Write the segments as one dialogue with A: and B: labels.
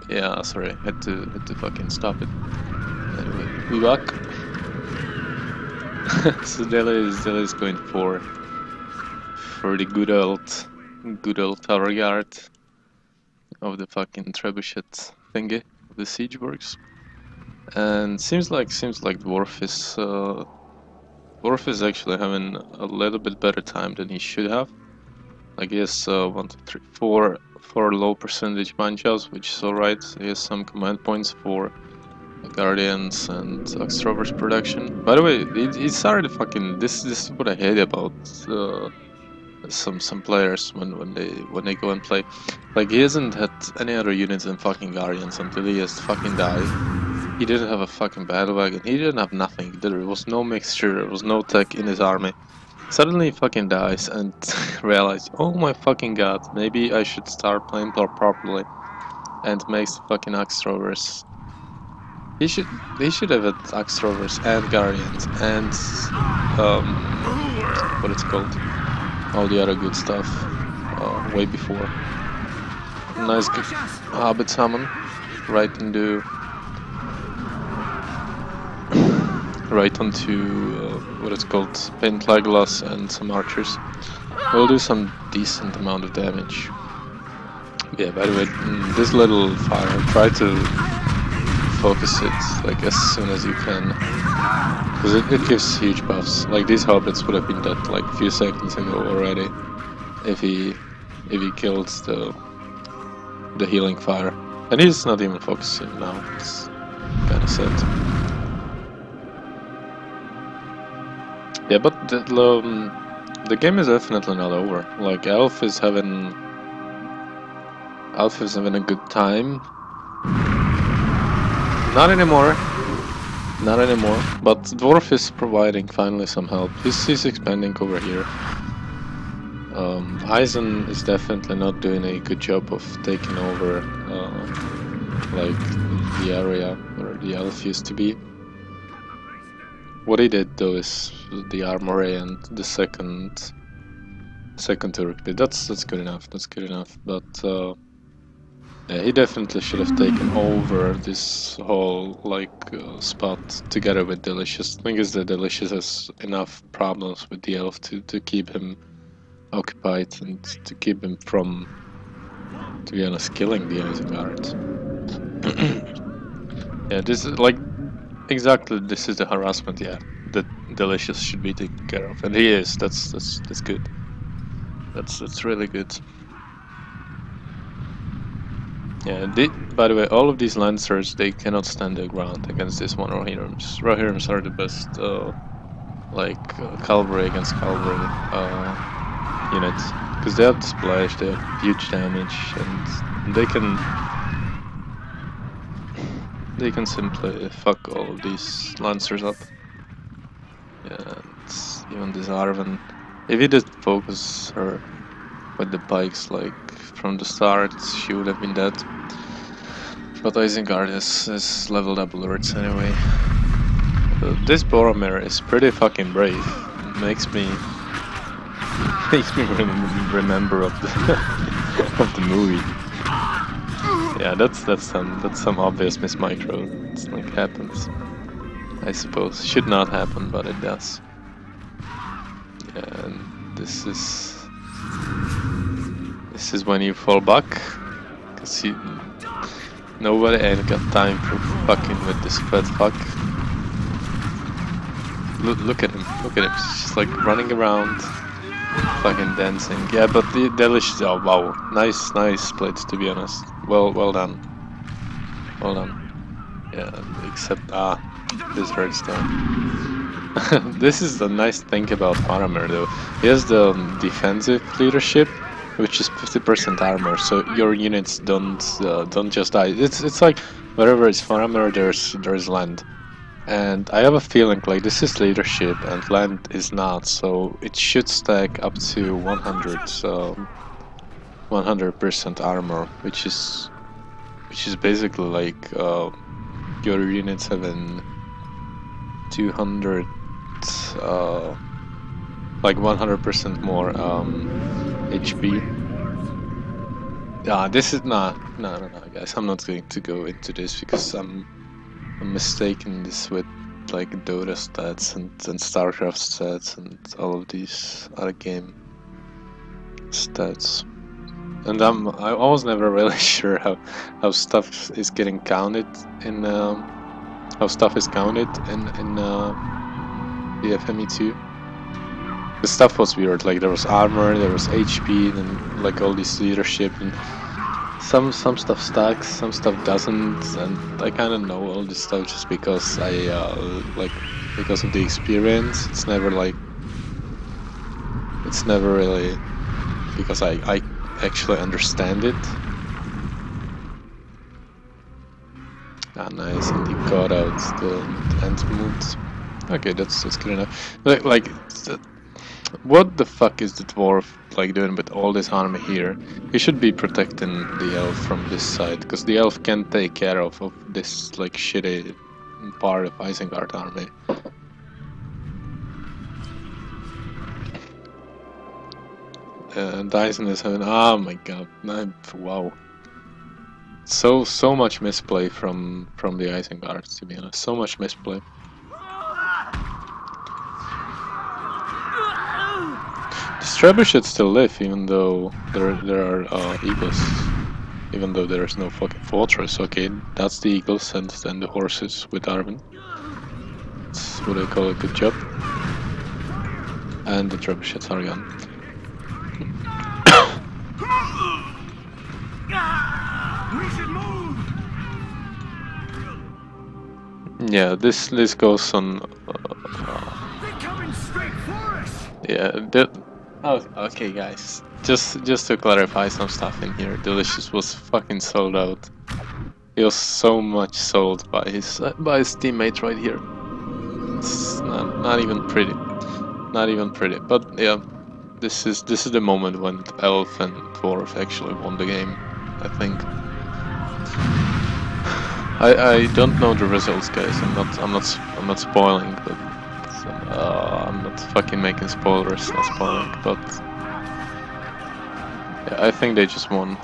A: Yeah, sorry, had to fucking stop it. Anyway, we back. So Deli is going for the good old tower guard of the fucking trebuchet thingy, the siege works. And seems like Dwarf is actually having a little bit better time than he should have. Like he has 1, 2, 3, 4 low percentage manchas, which is alright. He has some command points for Guardians and Extroverts production. By the way, he started fucking this is what I hate about some players when they go and play. Like he hasn't had any other units than fucking Guardians until he has to fucking die. He didn't have a fucking battle wagon, he didn't have nothing. There was no mixture, there was no tech in his army. Suddenly he fucking dies and realized, oh my fucking god, maybe I should start playing properly and makes fucking Extrovers. He should have had Extrovers and Guardians and what it's called, all the other good stuff way before. Nice good Hobbit summon right onto what it's called, Paint Legolas and some archers. We'll do some decent amount of damage. Yeah, by the way, this little fire, try to focus it like as soon as you can, because it gives huge buffs. Like these hobbits would have been dead like a few seconds ago already if he killed the healing fire, and he's not even focusing now. It's kind of sad. Yeah, but the game is definitely not over. Like Elf is having a good time. Not anymore. Not anymore. But Dwarf is providing finally some help. He's expanding over here. Eisen is definitely not doing a good job of taking over like the area where the Elf used to be. What he did though is the armory and the second turret bit. That's good enough. That's good enough. But yeah, he definitely should have taken over this whole spot together with Delicious. The thing is that Delicious has enough problems with the elf to keep him occupied and to keep him from, to be honest, killing the Isengard. Yeah, this is like exactly this is the harassment. Yeah, that Delicious should be taken care of, and he is. That's good. That's really good. Yeah, by the way, all of these Lancers, they cannot stand their ground against this one Rohirrims. Rohirrims are the best, cavalry against cavalry unit, because they have the splash, they have huge damage, and they can simply fuck all of these Lancers up. Yeah, and even this Arwen, if he did focus her with the pikes from the start, she would have been dead. But Isengard is leveled up alerts anyway. This Boromir is pretty fucking brave. It makes me remember of the movie. Yeah, that's some obvious mismicro. It's like happens. I suppose should not happen, but it does. Yeah, and this is when you fall back, cause nobody ain't got time for fucking with this fat fuck. Look at him, he's just like running around, fucking dancing. Yeah, but the Delicious, oh wow, nice splits, to be honest. Well done. Yeah, except this hurts though. This is the nice thing about Faramir though. He has the defensive leadership, which is 50% armor, so your units don't just die. It's like wherever it's Faramir, there's land, and I have a feeling like this is leadership and land is not, so it should stack up to 100% armor, which is basically like your units having 200 like 100% more HP. This is no, guys. I'm not going to go into this because I'm mistaking this with like Dota stats and StarCraft stats and all of these other game stats. And I was never really sure how stuff is getting counted in how stuff is counted in the FME2. The stuff was weird. Like there was armor, there was HP, and like all this leadership, and some stuff stacks, some stuff doesn't, and I kind of know all this stuff just because I like because of the experience. It's never really because I actually understand it. Ah, nice, and he got out the end moves. Okay, that's good enough. Like what the fuck is the dwarf like doing with all this army here? He should be protecting the elf from this side, because the elf can take care of this like shitty part of Isengard army. Dyson is having, oh my god, wow. So much misplay from the Isengard, to be honest. So much misplay. The Trebuchet should still live, even though there are eagles. Even though there is no fucking fortress. Okay, that's the eagles and then the horses with Arwen. That's what I call a good job. And the trebuchets are gone.
B: We should move.
A: Yeah, this goes on.
B: They're coming straight for us.
A: Yeah. Oh, okay, guys. Just to clarify some stuff in here, Delicious was fucking sold out. He was so much sold by his teammate right here. It's not even pretty. Not even pretty. But yeah, this is the moment when Elf and Dwarf actually won the game, I think. I don't know the results, guys. I'm not spoiling, but I'm not fucking making spoilers, not spoiling, but yeah, I think they just won.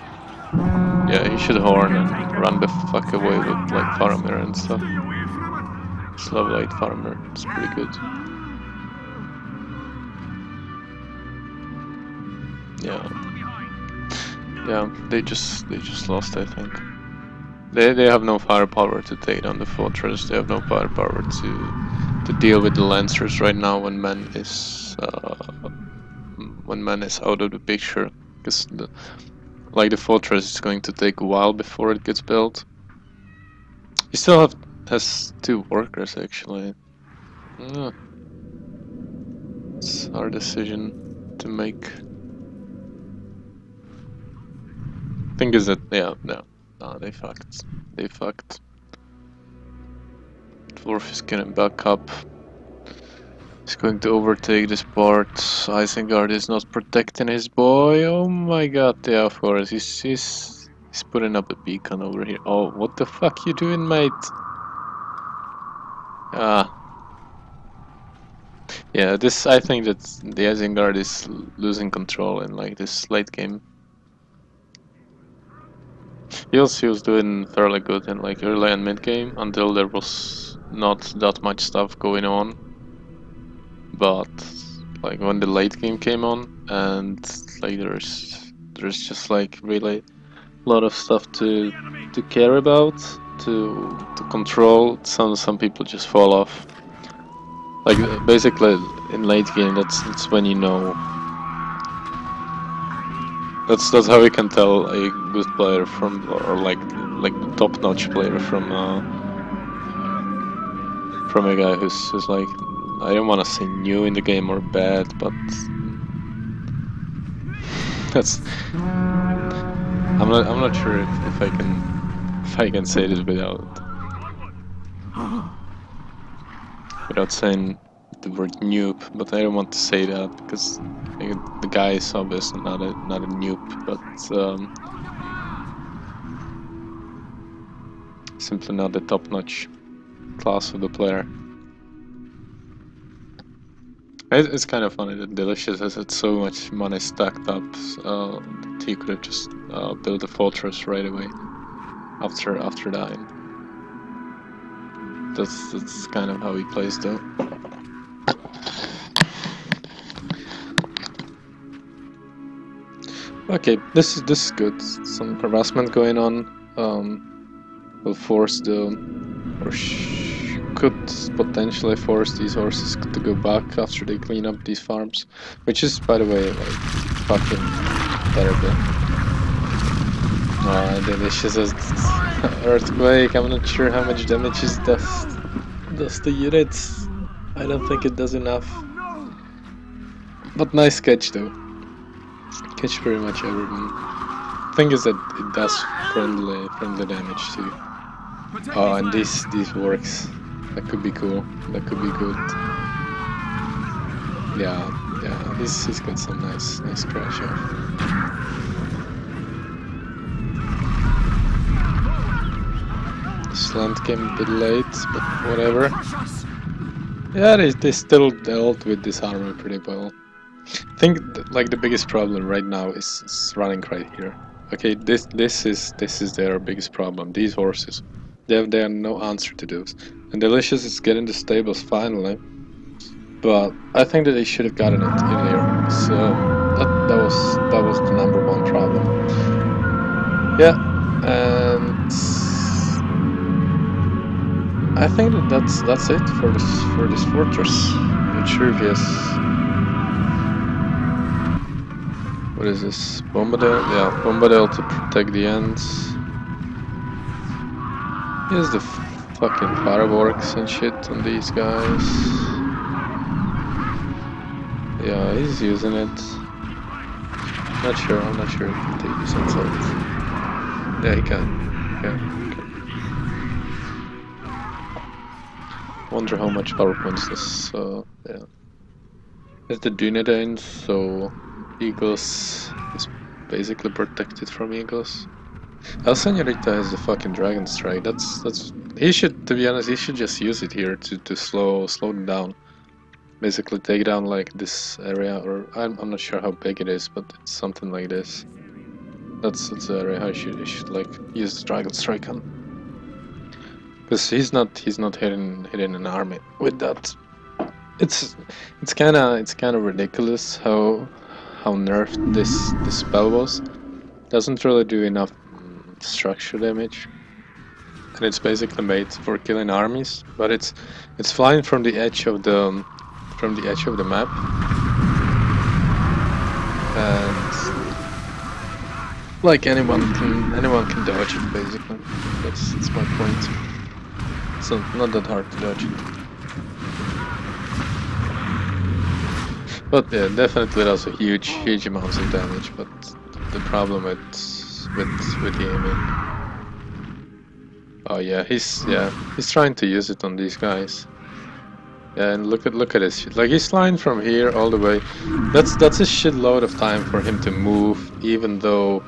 A: Yeah, he should horn and run the fuck away with like Faramir and stuff. It's level 8 Faramir, it's pretty good. Yeah, they just lost, I think. They have no firepower to take down the fortress. They have no firepower to deal with the lancers right now when man is out of the picture, because the fortress is going to take a while before it gets built. He still has 2 workers actually. It's our decision to make. Thing is that no, they fucked. They fucked. Dwarf is getting back up. He's going to overtake this part. Isengard is not protecting his boy. Oh my god, yeah, of course. He's putting up a beacon over here. Oh, what the fuck you doing, mate? Yeah, I think that the Isengard is losing control in like this late game. He was doing fairly good in like early and mid game until there was not that much stuff going on. But like when the late game came on, and like there's just like really a lot of stuff to care about, to control. Some people just fall off. Like basically in late game, that's when you know. That's how you can tell a good player from, or like the top-notch player from a guy who's like, I don't want to say new in the game or bad, but that's. I'm not sure if I can say this without saying the word noob, but I don't want to say that because the guy is obviously not a noob, but simply not the top-notch class of the player. It's kind of funny that Delicious has had so much money stacked up he could have just built a fortress right away after dying. That's kind of how he plays though. Okay, this is good. Some harassment going on. Will force the, or could potentially force these horses to go back after they clean up these farms, which is, by the way, like fucking terrible. Delicious as earthquake. I'm not sure how much damage it does the units. I don't think it does enough. But nice catch though. Catch pretty much everything. Thing is that it does friendly damage too. Oh, and this works. That could be cool. That could be good. Yeah, he's got some nice crash off. Slant came a bit late, but whatever. Yeah, they still dealt with this armor pretty well. I think like the biggest problem right now is running right here. Okay, this is their biggest problem. These horses, they have no answer to those. And Delicious is getting the stables finally, but I think that they should have gotten it earlier. So that was the #1 problem. Yeah, and I think that's it for this fortress. Vitruvius. What is this? Bombadil? Yeah, Bombadil to protect the ends. Here's the fucking fireworks and shit on these guys. Yeah, he's using it. I'm not sure if he can take this insult. Yeah, he can. Yeah, okay. Wonder how much power points this, yeah. It's the Dunedain, so Eagles is basically protected from Eagles. Senorito has the fucking Dragon Strike. He should, to be honest, he should just use it here to slow them down. Basically take down like this area, or I'm not sure how big it is, but it's something like this. That's the area he should like use the Dragon Strike on. Because he's not hitting an army with that. It's kind of ridiculous how nerfed this spell was. Doesn't really do enough structure damage, and it's basically made for killing armies. But it's flying from the edge of the map, and like anyone can dodge it basically. That's my point. So not that hard to dodge it. But yeah, definitely does a huge amounts of damage. But the problem with aiming. Oh yeah, he's trying to use it on these guys. Yeah, and look at this shit. Like he's flying from here all the way. That's a shitload of time for him to move, even though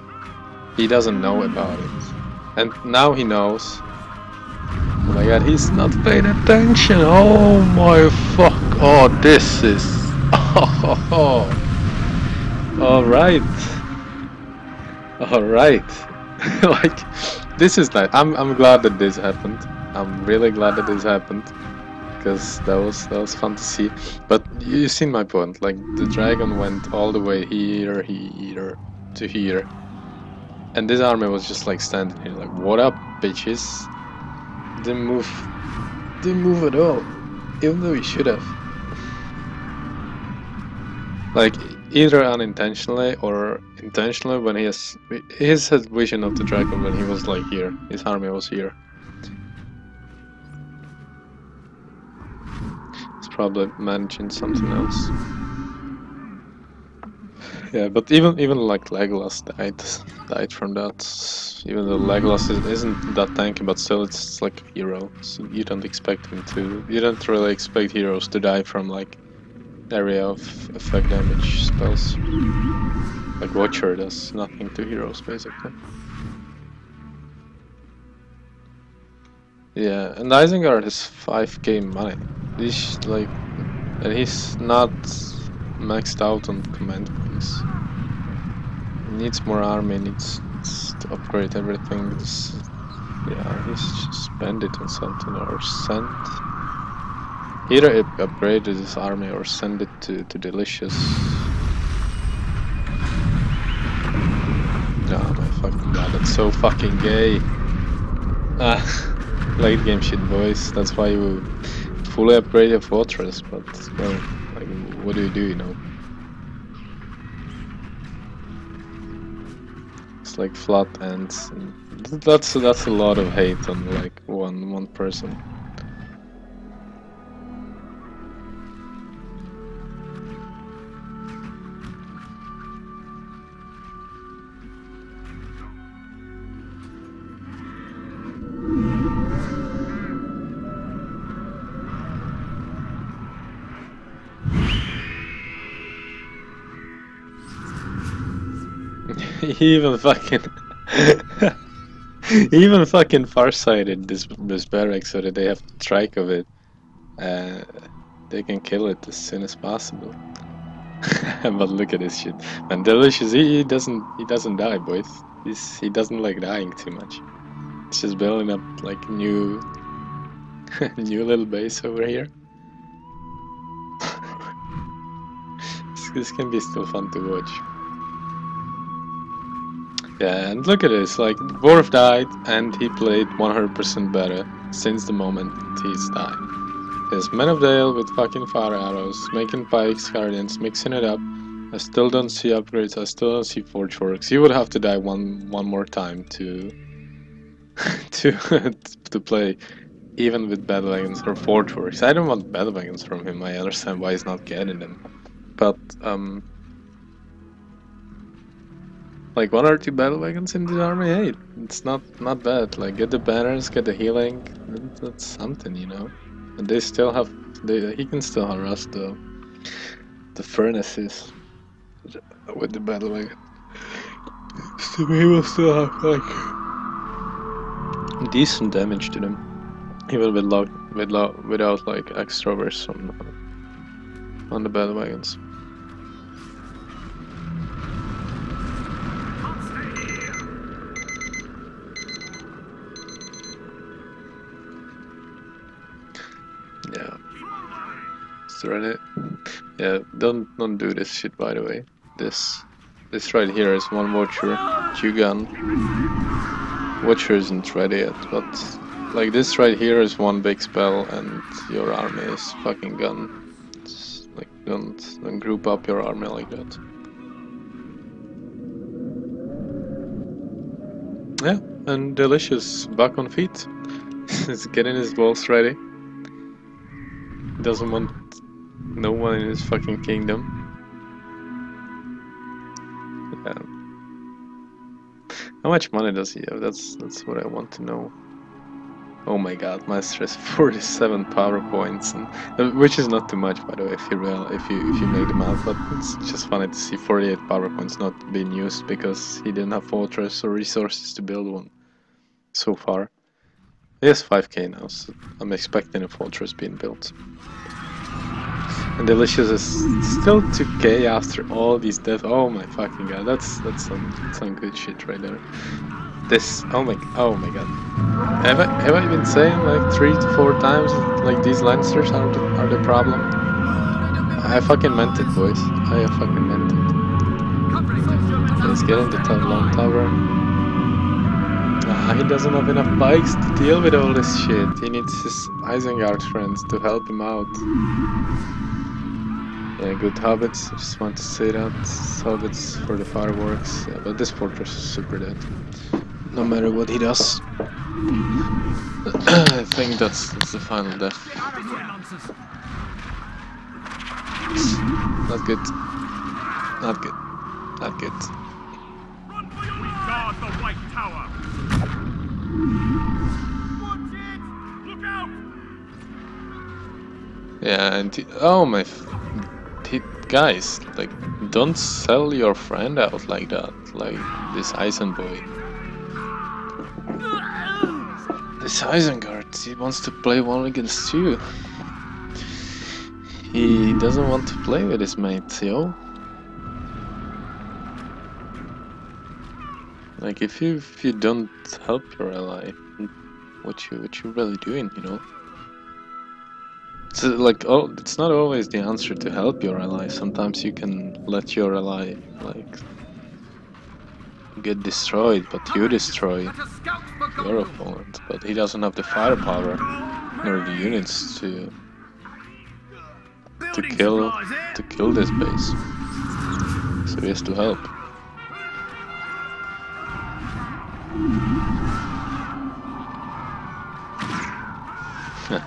A: he doesn't know about it. And now he knows. Oh my god, he's not paying attention. Oh my fuck. Oh, this is. Oh. Alright. Like, this is nice. I'm glad that this happened. I'm really glad that this happened. Because that was fun to see. But you seen my point. Like, the dragon went all the way here to here. And this army was just like standing here like, what up, bitches? Didn't move at all. Even though he should have. Like, either unintentionally or intentionally, when he has vision of the dragon when he was like here. His army was here. He's probably managing something else. Yeah, but even like Legolas died from that. Even though Legolas isn't that tanky, but still it's like a hero. So you don't expect him to. You don't really expect heroes to die from like area of effect damage spells. Like Watcher does nothing to heroes basically. Yeah, and Isengard has 5k money. He's like, and he's not maxed out on command points. needs more army, needs to upgrade everything. Yeah, he's just spend it on something or send. Either upgrade his army or send it to Delicious. Oh my fucking god, that's so fucking gay. Late game shit, boys. That's why you fully upgrade your fortress, but well, like, what do, you know? It's like flat ends. And that's a lot of hate on like one person. Even fucking even fucking farsighted this barrack so that they have to strike of it. They can kill it as soon as possible. But look at this shit. Man, Delicious, he doesn't die, boys. He doesn't like dying too much. It's just building up like new new little base over here. This can be still fun to watch. Yeah, and look at this, like, Dwarf died and he played 100% better since the moment he's died. There's Men of Dale with fucking fire arrows, making pikes, guardians, mixing it up. I still don't see upgrades, I still don't see forge works. He would have to die one more time to to play even with battle wagons or forge works. I don't want battle wagons from him, I understand why he's not getting them. But like 1 or 2 battle wagons in the army, hey, it's not bad. Like, get the banners, get the healing, that's something, you know. And they still have, he can still harass the furnaces with the battle wagon. So he will still have like decent damage to them, even without like extra verse on the battle wagons. Yeah. Serenity. Yeah, don't do this shit, by the way. This right here is one Watcher, 2 gun. Watcher isn't ready yet, but like this right here is 1 big spell and your army is fucking gone. It's like don't group up your army like that. Yeah, and Delicious back on feet. He's getting his balls ready. Doesn't want no one in his fucking kingdom. Yeah. How much money does he have? That's what I want to know. Oh my god, Maestro has 47 power points, and, which is not too much, by the way, if you make the math. But it's just funny to see 48 power points not being used because he didn't have fortress or resources to build one so far. He has 5k now, so I'm expecting a fortress being built. And Delicious is still 2k after all these deaths. Oh my fucking god, that's some good shit right there. This, oh my god. Have I been saying like 3 to 4 times like these Lancers are the problem? I fucking meant it, boys. I fucking meant it. Let's get into the long tower. He doesn't have enough bikes to deal with all this shit. He needs his Isengard friends to help him out. Yeah, good hobbits. I just want to say that. Hobbits for the fireworks. Yeah, but this fortress is super dead. No matter what he does. I think that's the final death. Not good. Not good. Not good.
B: Guard the White Tower. Watch it! Look out!
A: Yeah, and oh my, guys, like, don't sell your friend out like that, like this Eisenboy. This Isengard, he wants to play 1 against 2. He doesn't want to play with his mates, yo. Like if you don't help your ally, what you really doing, you know? It's like, oh, it's not always the answer to help your ally. Sometimes you can let your ally like get destroyed, but you destroy your opponent. But he doesn't have the firepower nor the units to kill this base. So he has to help.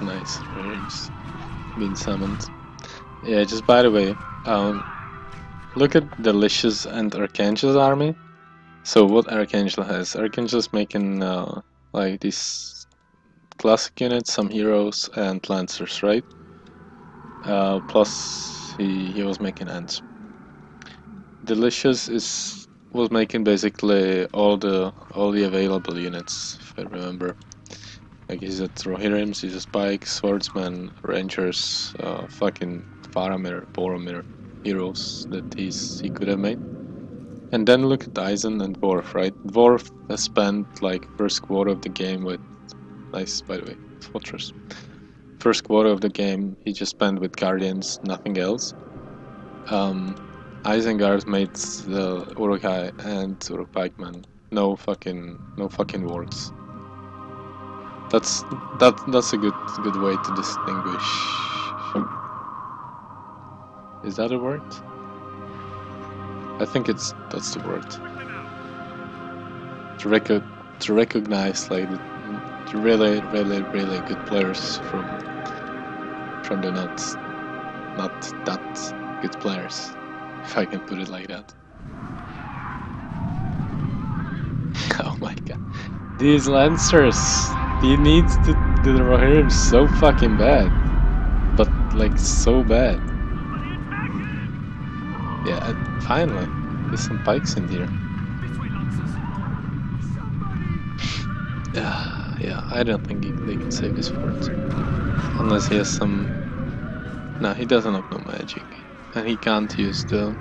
A: Nice, Raiders being summoned. Yeah, just by the way, look at Delicious and Archangel's army. So what Archangel has? Archangel's making like these classic units, some heroes and lancers, right? Plus he was making ants. Delicious was making basically all the available units, if I remember. Like he's at Rohirrims, he's a Spike, Swordsman, Rangers, fucking Faramir, Boromir heroes that he could have made. And then look at Eisen and Dwarf, right? Dwarf has spent like first quarter of the game with nice, by the way, Fortress. First quarter of the game he just spent with Guardians, nothing else. Isengard made the Uruk-hai and Uruk-pikeman. No fucking works. That's a good way to distinguish. Is that a word? I think that's the word. To recognize like the really good players from the not that good players, if I can put it like that. Oh my god, these lancers. He needs to do the Rohirrim so fucking bad, but like so bad. Yeah, finally, there's some pikes in here. Yeah, I don't think they can save this fort unless he has some. No, he doesn't have no magic, and he can't use the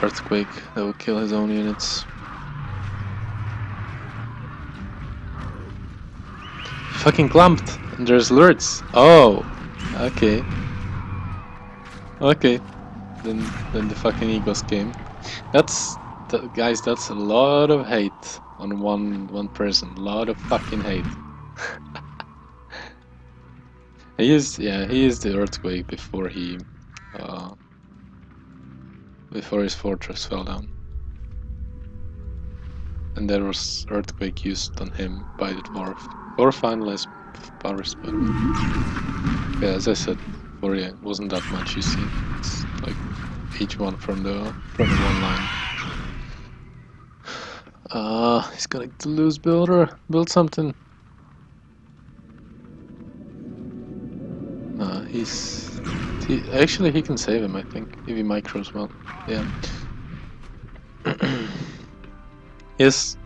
A: earthquake that will kill his own units. Fucking clumped, and there's lurts. Oh, okay. Okay, then the fucking Eagles came. Guys, that's a lot of hate on one person. A lot of fucking hate. he used the earthquake before before his fortress fell down. And there was earthquake used on him by the dwarf. Or finalized powers, but yeah, as I said before, yeah, it wasn't that much. You see, it's like each one from the one line. He's going to lose builder. Build something. Actually he can save him, I think, if he micros well. Yeah. Yes.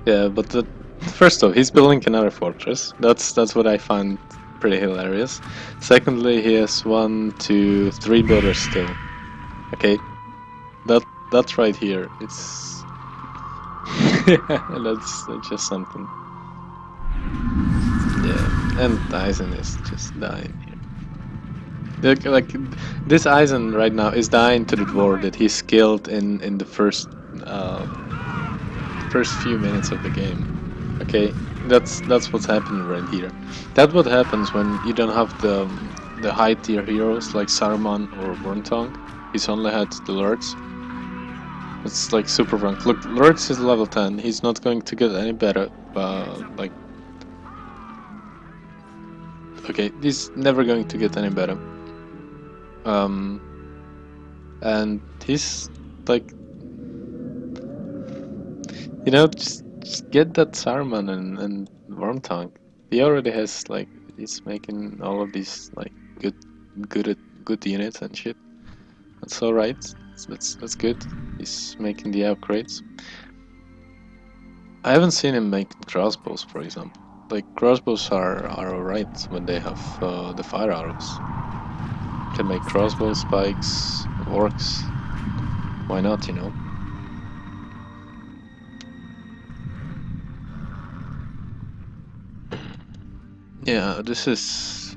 A: Yeah, but first off, he's building another fortress. That's what I find pretty hilarious. Secondly, he has 1, 2, 3 builders still. Okay, that's right here. It's that's just something. Yeah, and Eisen is just dying here. Like this Eisen right now is dying to the dwarf that he skilled in the first few minutes of the game. Okay, that's what's happening right here. That's what happens when you don't have the high tier heroes like Saruman or Wormtongue. He's only had the lords. It's like super rank. Look, lords is level 10. He's not going to get any better. Like, okay, he's never going to get any better. And he's like, you know, just get that Saruman and Wormtongue. He already has like, he's making all of these like good units and shit. That's all right. That's good. He's making the upgrades. I haven't seen him make crossbows, for example. Like crossbows are alright when they have the fire arrows. Can make crossbows, spikes, orcs. Why not, you know? Yeah, this is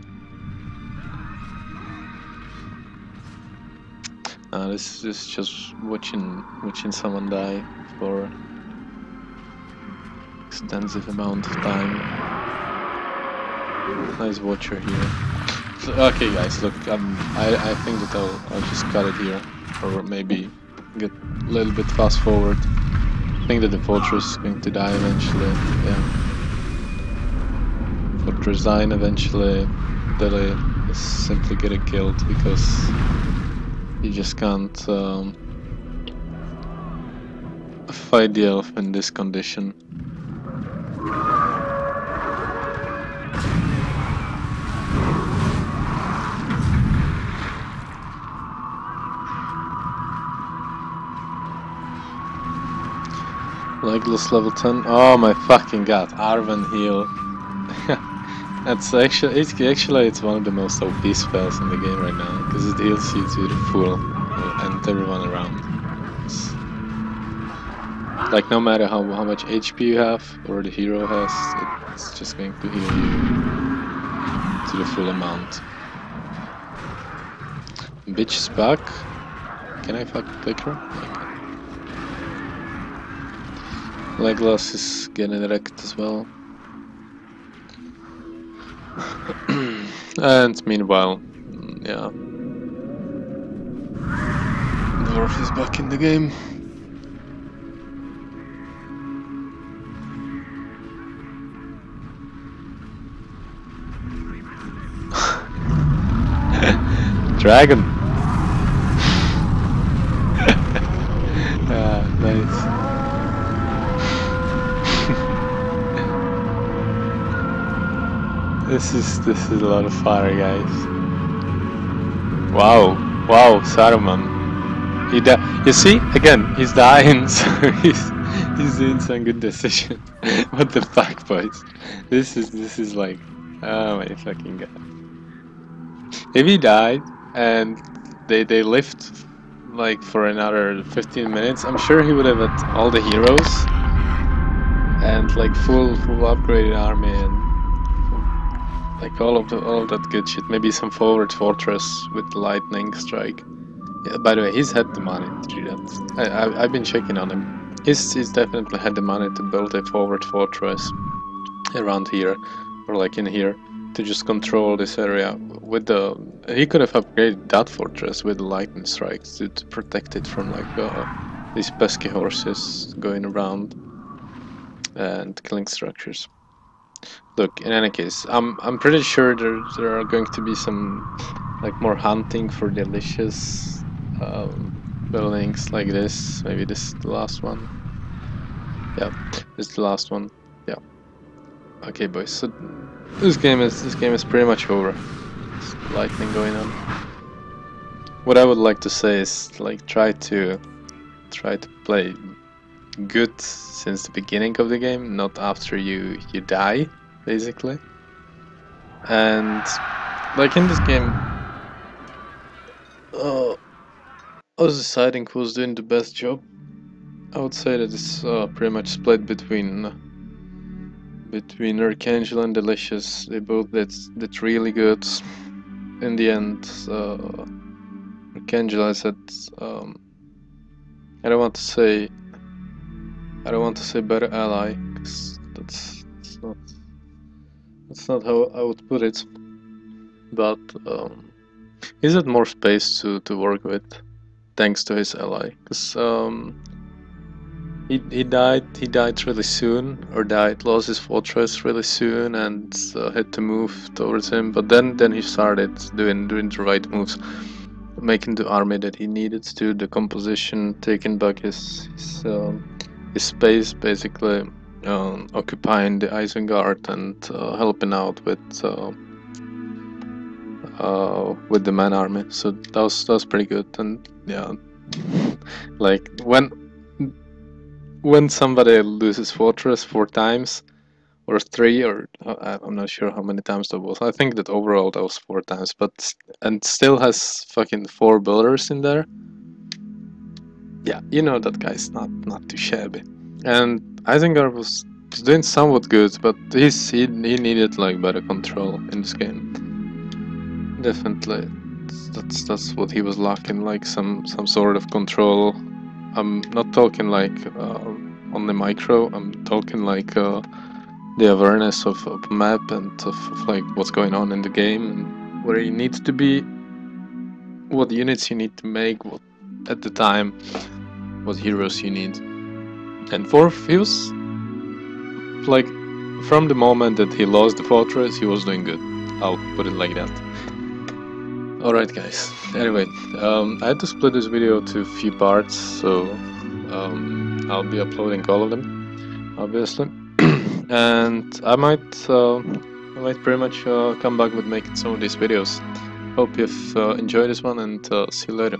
A: just watching someone die for extensive amount of time. Nice watcher here. So, okay, guys, look, I think that I'll just cut it here, or maybe get a little bit fast forward. I think that the fortress is going to die eventually. Yeah, fortress dying eventually. Deli is simply getting killed because you just can't fight the elf in this condition. Legless level 10. Oh my fucking god, Arven heal. It's one of the most OP spells in the game right now, because it heals you to the full and everyone around. It's like no matter how much HP you have or the hero has, it's just going to heal you to the full amount. Bitch is back. Can I fuck click her? Legless is getting wrecked as well. And meanwhile, yeah, Dwarf is back in the game. Dragon! Yeah, nice. This is a lot of fire, guys. Wow, Saruman. You see, again, he's dying, so he's doing some good decision. What the fuck, boys? This is like, oh my fucking god. If he died and they lived like for another 15 minutes, I'm sure he would have had all the heroes and like full upgraded army and like all of that good shit. Maybe some forward fortress with lightning strike. Yeah, by the way, he's had the money to do that. I've been checking on him. He's definitely had the money to build a forward fortress around here, or like in here, to just control this area. With the he could have upgraded that fortress with lightning strikes to protect it from like these pesky horses going around and killing structures. Look, in any case, I'm pretty sure there are going to be some like more hunting for delicious buildings like this. Maybe this is the last one. Yeah, this is the last one. Yeah. Okay, boys. So this game is pretty much over. There's lightning going on. What I would like to say is like try to play good since the beginning of the game, not after you die, basically. And like in this game, I was deciding who's doing the best job. I would say that it's pretty much split between Archangel and Delicious. They both did really good. In the end, Archangel, I said, I don't want to say better ally, because that's not how I would put it. But he's had more space to work with, thanks to his ally. Because he died really soon, or lost his fortress really soon, and had to move towards him. But then he started doing the right moves, making the army that he needed to, the composition, taking back his space, basically, occupying the Isengard and helping out with the man army. So that was pretty good. And yeah, like when somebody loses fortress 4 times or 3, or I'm not sure how many times that was. I think that overall that was 4 times, but and still has fucking 4 builders in there. Yeah, you know that guy's not too shabby. And Isengard was He's doing somewhat good, but he needed like better control in this game. Definitely, that's what he was lacking, like some sort of control. I'm not talking like on the micro. I'm talking like the awareness of map and of like what's going on in the game and where you need to be, what units you need to make, what at the time, what heroes you need. And fourth, he was like, from the moment that he lost the fortress, he was doing good. I'll put it like that. Alright guys, anyway, I had to split this video to a few parts, so I'll be uploading all of them, obviously. And I might pretty much come back with making some of these videos. Hope you've enjoyed this one, and see you later.